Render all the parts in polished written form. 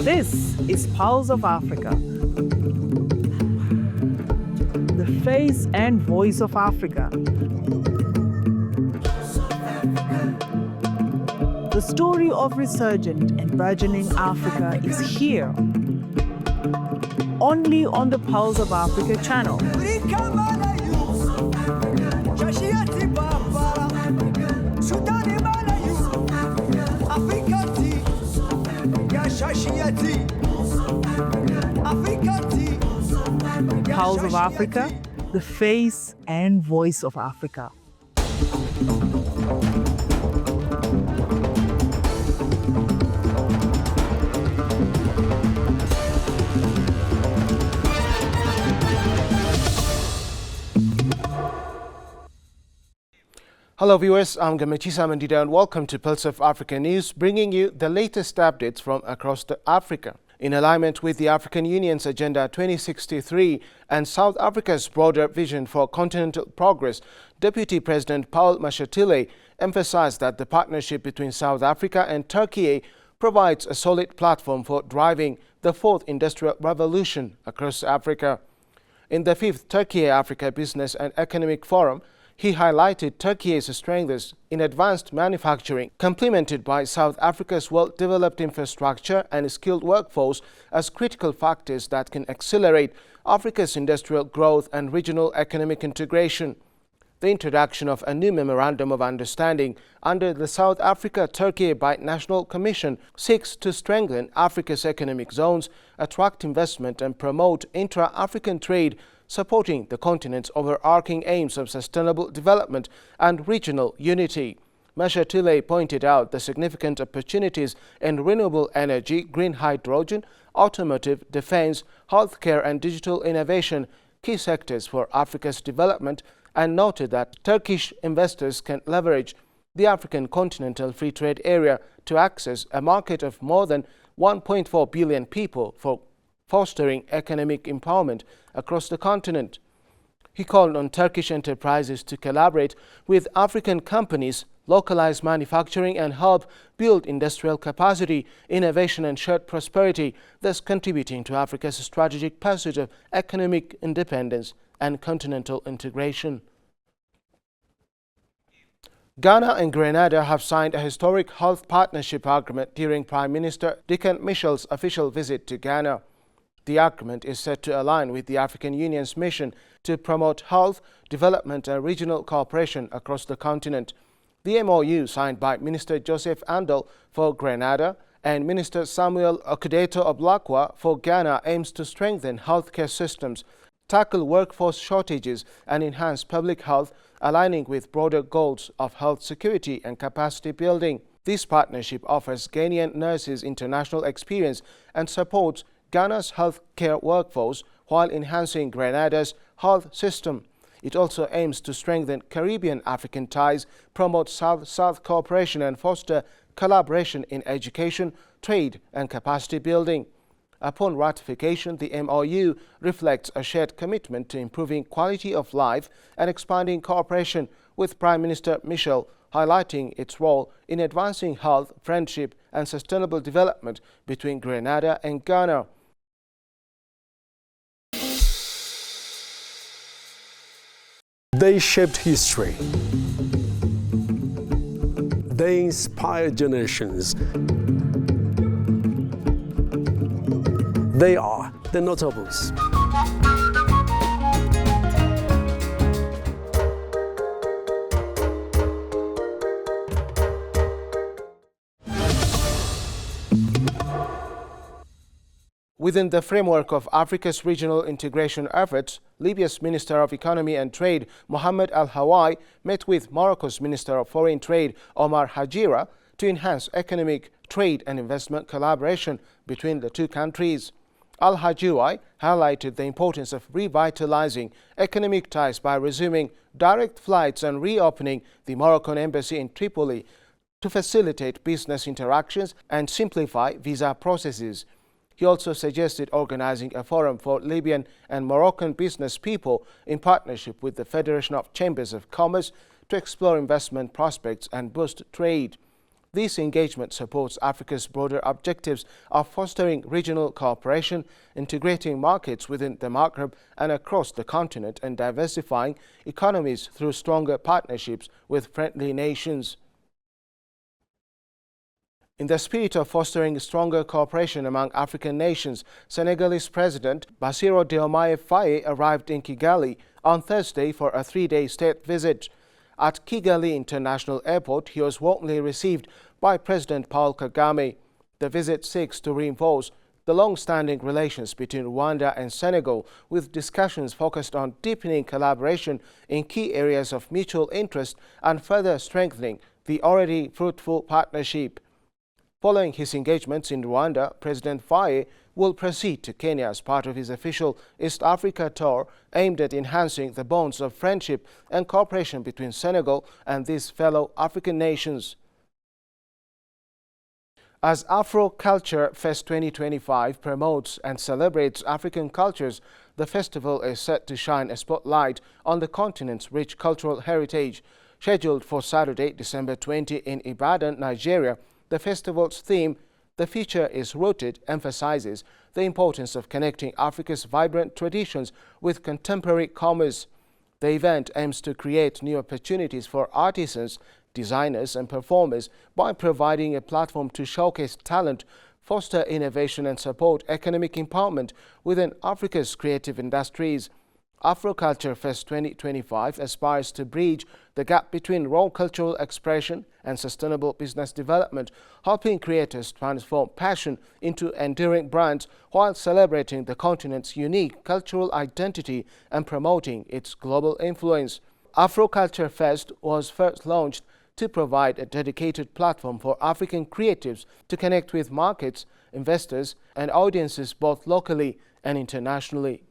This is Pulse of Africa, the face and voice of Africa. The story of resurgent and burgeoning Africa is here, only on the Pulse of Africa channel. Pulse of Africa, the face and voice of Africa. Hello viewers, I'm Gamachisa Mandida and welcome to Pulse of Africa News, bringing you the latest updates from across Africa. In alignment with the African Union's Agenda 2063 and South Africa's broader vision for continental progress, Deputy President Paul Mashatile emphasized that the partnership between South Africa and Turkey provides a solid platform for driving the fourth industrial revolution across Africa. In the 5th Turkey-Africa Business and Economic Forum, he highlighted Turkey's strengths in advanced manufacturing, complemented by South Africa's well-developed infrastructure and skilled workforce as critical factors that can accelerate Africa's industrial growth and regional economic integration. The introduction of a new Memorandum of Understanding under the South Africa-Turkey Binational Commission seeks to strengthen Africa's economic zones, attract investment and promote intra-African trade, supporting the continent's overarching aims of sustainable development and regional unity. Mashatile pointed out the significant opportunities in renewable energy, green hydrogen, automotive, defense, healthcare and digital innovation, key sectors for Africa's development, and noted that Turkish investors can leverage the African Continental Free Trade Area to access a market of more than 1.4 billion people for fostering economic empowerment across the continent. He called on Turkish enterprises to collaborate with African companies, localize manufacturing and help build industrial capacity, innovation and shared prosperity, thus contributing to Africa's strategic pursuit of economic independence and continental integration. Ghana and Grenada have signed a historic health partnership agreement during Prime Minister Dickon Mitchell's official visit to Ghana. The agreement is set to align with the African Union's mission to promote health, development and regional cooperation across the continent. The MoU, signed by Minister Joseph Andal for Grenada and Minister Samuel Okudeto Oblakwa for Ghana, aims to strengthen healthcare systems, tackle workforce shortages and enhance public health, aligning with broader goals of health security and capacity building. This partnership offers Ghanaian nurses international experience and supports Ghana's healthcare workforce while enhancing Grenada's health system. It also aims to strengthen Caribbean-African ties, promote South-South cooperation and foster collaboration in education, trade and capacity building. Upon ratification, the MoU reflects a shared commitment to improving quality of life and expanding cooperation with Prime Minister Mitchell, highlighting its role in advancing health, friendship and sustainable development between Grenada and Ghana. They shaped history. They inspired generations. They are the notables. Within the framework of Africa's regional integration efforts, Libya's Minister of Economy and Trade, Mohamed Al-Hawai, met with Morocco's Minister of Foreign Trade, Omar Hajira, to enhance economic, trade and investment collaboration between the two countries. Al-Hajiri highlighted the importance of revitalizing economic ties by resuming direct flights and reopening the Moroccan embassy in Tripoli to facilitate business interactions and simplify visa processes. He also suggested organizing a forum for Libyan and Moroccan business people in partnership with the Federation of Chambers of Commerce to explore investment prospects and boost trade. This engagement supports Africa's broader objectives of fostering regional cooperation, integrating markets within the Maghreb and across the continent, and diversifying economies through stronger partnerships with friendly nations. In the spirit of fostering stronger cooperation among African nations, Senegalese President Bassirou Diomaye Faye arrived in Kigali on Thursday for a three-day state visit. At Kigali International Airport, he was warmly received by President Paul Kagame. The visit seeks to reinforce the long-standing relations between Rwanda and Senegal, with discussions focused on deepening collaboration in key areas of mutual interest and further strengthening the already fruitful partnership. Following his engagements in Rwanda, President Faye will proceed to Kenya as part of his official East Africa tour aimed at enhancing the bonds of friendship and cooperation between Senegal and these fellow African nations. As Afro Culture Fest 2025 promotes and celebrates African cultures, the festival is set to shine a spotlight on the continent's rich cultural heritage. Scheduled for Saturday, December 20 in Ibadan, Nigeria, the festival's theme, "The Future is Rooted," emphasizes the importance of connecting Africa's vibrant traditions with contemporary commerce. The event aims to create new opportunities for artisans, designers and performers by providing a platform to showcase talent, foster innovation and support economic empowerment within Africa's creative industries. Afro Culture Fest 2025 aspires to bridge the gap between raw cultural expression and sustainable business development, helping creators transform passion into enduring brands while celebrating the continent's unique cultural identity and promoting its global influence. Afro Culture Fest was first launched to provide a dedicated platform for African creatives to connect with markets, investors, and audiences both locally and internationally.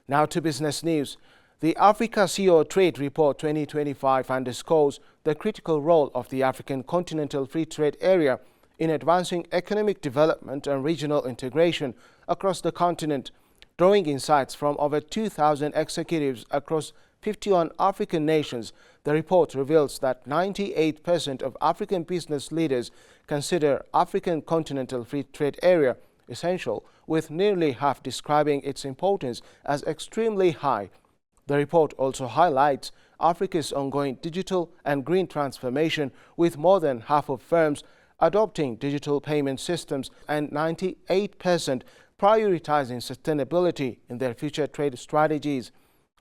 Now to business news. The Africa CEO Trade Report 2025 underscores the critical role of the African Continental Free Trade Area in advancing economic development and regional integration across the continent. Drawing insights from over 2,000 executives across 51 African nations, the report reveals that 98% of African business leaders consider African Continental Free Trade Area essential, with nearly half describing its importance as extremely high. The report also highlights Africa's ongoing digital and green transformation, with more than half of firms adopting digital payment systems and 98% prioritizing sustainability in their future trade strategies.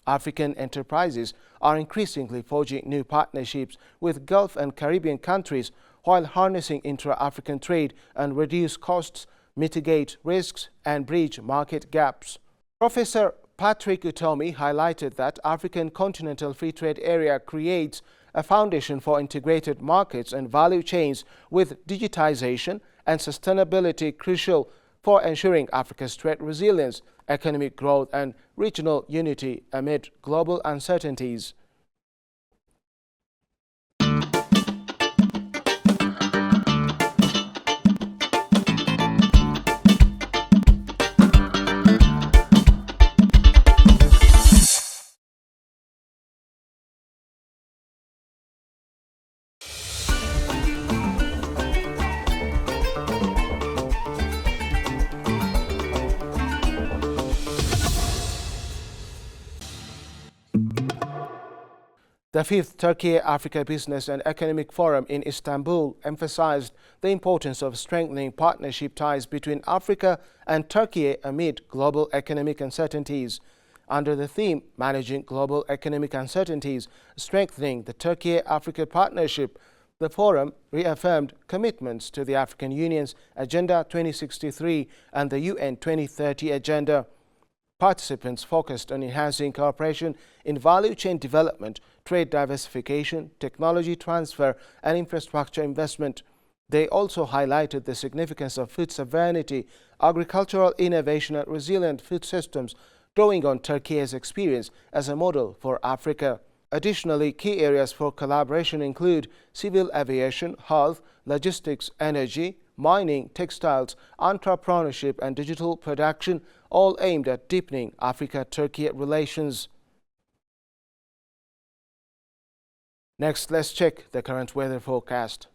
African enterprises are increasingly forging new partnerships with Gulf and Caribbean countries while harnessing intra-African trade and reduce costs, mitigate risks, and bridge market gaps. Professor Patrick Utomi highlighted that African Continental Free Trade Area creates a foundation for integrated markets and value chains, with digitization and sustainability crucial for ensuring Africa's trade resilience, economic growth, and regional unity amid global uncertainties. The fifth Turkey-Africa Business and Economic Forum in Istanbul emphasized the importance of strengthening partnership ties between Africa and Turkey amid global economic uncertainties. Under the theme "Managing Global Economic Uncertainties, Strengthening the Turkey-Africa Partnership," the forum reaffirmed commitments to the African Union's Agenda 2063 and the UN 2030 Agenda. Participants focused on enhancing cooperation in value chain development, trade diversification, technology transfer, and infrastructure investment. They also highlighted the significance of food sovereignty, agricultural innovation and resilient food systems, drawing on Turkey's experience as a model for Africa. Additionally, key areas for collaboration include civil aviation, health, logistics, energy, mining, textiles, entrepreneurship and digital production, all aimed at deepening Africa-Turkey relations. Next, let's check the current weather forecast.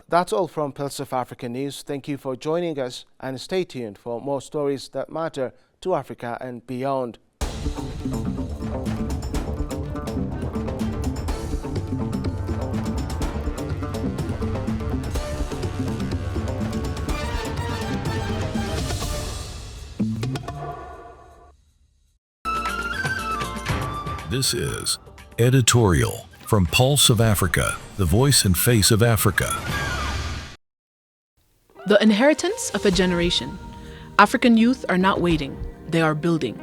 That's all from Pulse of Africa News. Thank you for joining us and stay tuned for more stories that matter to Africa and beyond. This is Editorial from Pulse of Africa, the voice and face of Africa. The inheritance of a generation. African youth are not waiting, they are building.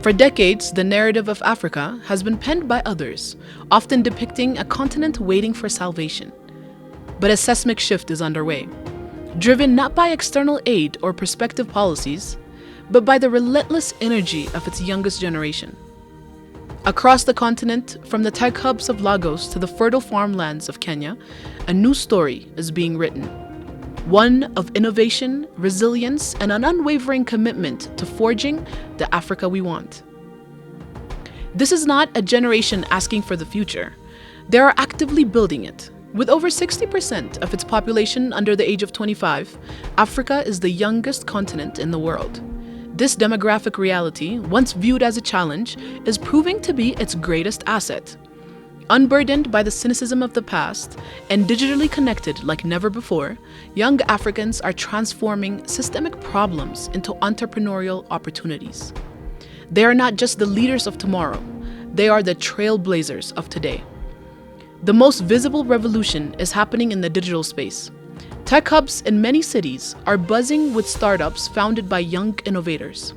For decades, the narrative of Africa has been penned by others, often depicting a continent waiting for salvation. But a seismic shift is underway, driven not by external aid or prospective policies, but by the relentless energy of its youngest generation. Across the continent, from the tech hubs of Lagos to the fertile farmlands of Kenya, a new story is being written. One of innovation, resilience, and an unwavering commitment to forging the Africa we want. This is not a generation asking for the future. They are actively building it. With over 60% of its population under the age of 25, Africa is the youngest continent in the world. This demographic reality, once viewed as a challenge, is proving to be its greatest asset. Unburdened by the cynicism of the past and digitally connected like never before, young Africans are transforming systemic problems into entrepreneurial opportunities. They are not just the leaders of tomorrow, they are the trailblazers of today. The most visible revolution is happening in the digital space. Tech hubs in many cities are buzzing with startups founded by young innovators.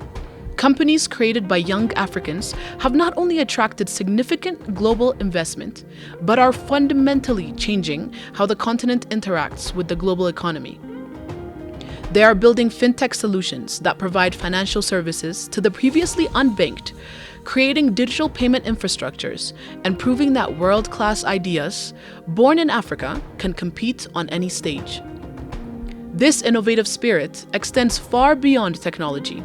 Companies created by young Africans have not only attracted significant global investment, but are fundamentally changing how the continent interacts with the global economy. They are building fintech solutions that provide financial services to the previously unbanked, creating digital payment infrastructures, and proving that world-class ideas born in Africa can compete on any stage. This innovative spirit extends far beyond technology.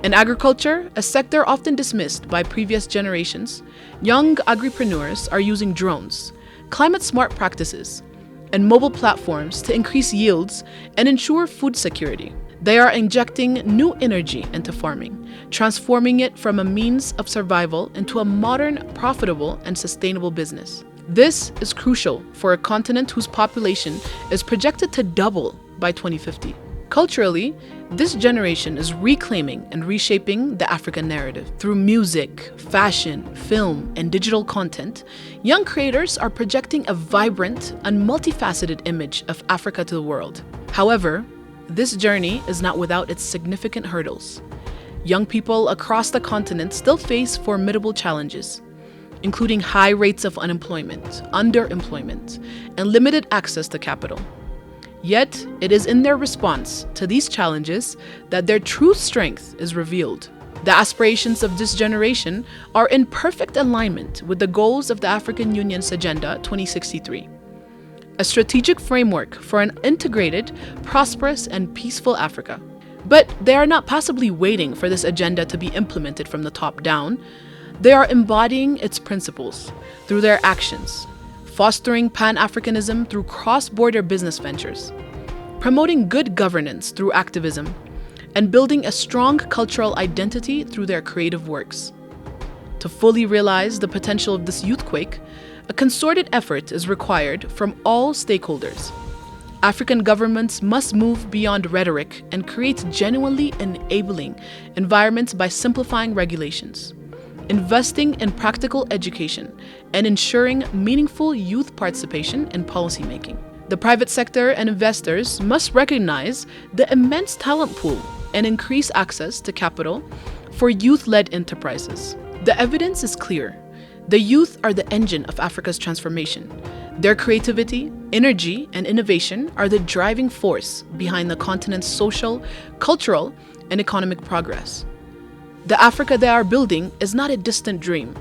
In agriculture, a sector often dismissed by previous generations, young agripreneurs are using drones, climate-smart practices, and mobile platforms to increase yields and ensure food security. They are injecting new energy into farming, transforming it from a means of survival into a modern, profitable, and sustainable business. This is crucial for a continent whose population is projected to double by 2050. Culturally, this generation is reclaiming and reshaping the African narrative. Through music, fashion, film, and digital content, young creators are projecting a vibrant and multifaceted image of Africa to the world. However, this journey is not without its significant hurdles. Young people across the continent still face formidable challenges, including high rates of unemployment, underemployment, and limited access to capital. Yet, it is in their response to these challenges that their true strength is revealed. The aspirations of this generation are in perfect alignment with the goals of the African Union's Agenda 2063, a strategic framework for an integrated, prosperous, and peaceful Africa. But they are not passively waiting for this agenda to be implemented from the top down. They are embodying its principles through their actions, fostering Pan-Africanism through cross-border business ventures, promoting good governance through activism, and building a strong cultural identity through their creative works. To fully realize the potential of this youthquake, a concerted effort is required from all stakeholders. African governments must move beyond rhetoric and create genuinely enabling environments by simplifying regulations, investing in practical education, and ensuring meaningful youth participation in policymaking. The private sector and investors must recognize the immense talent pool and increase access to capital for youth-led enterprises. The evidence is clear. The youth are the engine of Africa's transformation. Their creativity, energy, and innovation are the driving force behind the continent's social, cultural, and economic progress. The Africa they are building is not a distant dream.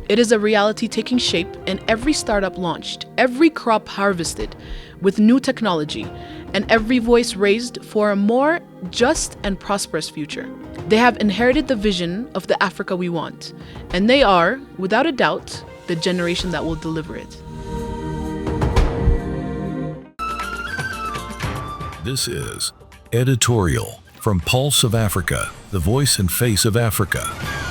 It is a reality taking shape in every startup launched, every crop harvested with new technology, and every voice raised for a more just and prosperous future. They have inherited the vision of the Africa we want, and they are, without a doubt, the generation that will deliver it. This is Editorial from Pulse of Africa, the voice and face of Africa.